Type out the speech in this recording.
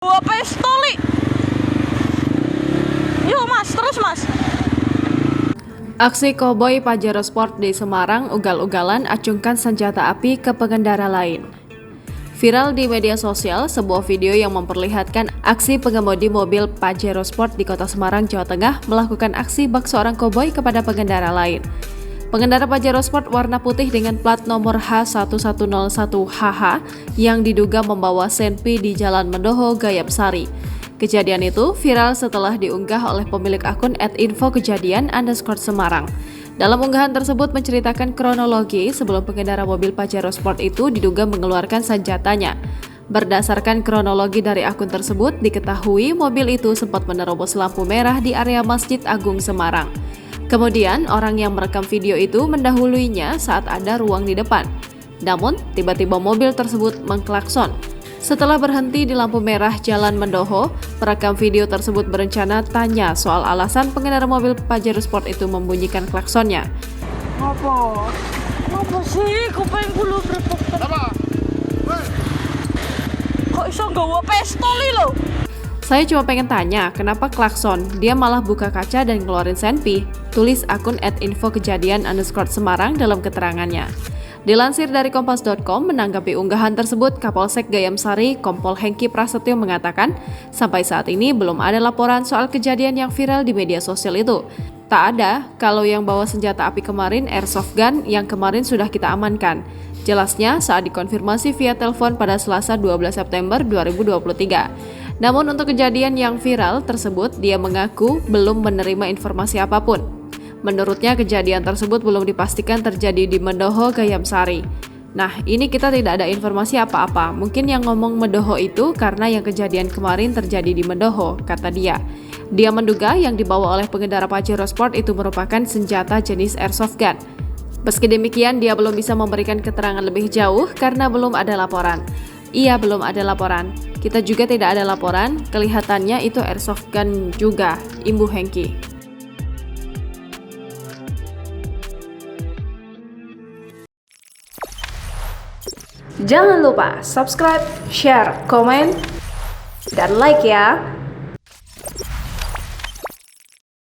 Dua pistoli. Yuk mas, terus mas. Aksi koboi Pajero Sport di Semarang ugal-ugalan acungkan senjata api ke pengendara lain. Viral di media sosial sebuah video yang memperlihatkan aksi pengemudi mobil Pajero Sport di kota Semarang, Jawa Tengah melakukan aksi bak seorang koboi kepada pengendara lain. Pengendara Pajero Sport warna putih dengan plat nomor H1101HH yang diduga membawa senpi di Jalan Mendoho, Gayamsari. Kejadian itu viral setelah diunggah oleh pemilik akun @infokejadian_Semarang. Dalam unggahan tersebut menceritakan kronologi sebelum pengendara mobil Pajero Sport itu diduga mengeluarkan senjatanya. Berdasarkan kronologi dari akun tersebut, diketahui mobil itu sempat menerobos lampu merah di area Masjid Agung Semarang. Kemudian, orang yang merekam video itu mendahuluinya saat ada ruang di depan. Namun, tiba-tiba mobil tersebut mengklakson. Setelah berhenti di lampu merah Jalan Mendoho, perekam video tersebut berencana tanya soal alasan pengendara mobil Pajero Sport itu membunyikan klaksonnya. Apa? Apa sih? Kuping bulu berpuk. Apa? Kok iso nggawa pistoli lo? Saya cuma pengen tanya, kenapa klakson? Dia malah buka kaca dan ngeluarin senpi, tulis akun @infokejadian_Semarang dalam keterangannya. Dilansir dari kompas.com, menanggapi unggahan tersebut, Kapolsek Gayamsari, Kompol Hengki Prasetyo mengatakan, sampai saat ini belum ada laporan soal kejadian yang viral di media sosial itu. Tak ada, kalau yang bawa senjata api kemarin airsoft gun yang kemarin sudah kita amankan. Jelasnya saat dikonfirmasi via telepon pada Selasa 12 September 2023. Namun untuk kejadian yang viral tersebut, dia mengaku belum menerima informasi apapun. Menurutnya kejadian tersebut belum dipastikan terjadi di Mendoho, Gayamsari. Nah, ini kita tidak ada informasi apa-apa. Mungkin yang ngomong Mendoho itu karena yang kejadian kemarin terjadi di Mendoho, kata dia. Dia menduga yang dibawa oleh pengendara Pajero Sport itu merupakan senjata jenis airsoft gun. Meski demikian, dia belum bisa memberikan keterangan lebih jauh karena belum ada laporan. Iya, belum ada laporan. Kita juga tidak ada laporan, kelihatannya itu airsoft gun juga, imbuh Hengki. Jangan lupa subscribe, share, komen, dan like ya.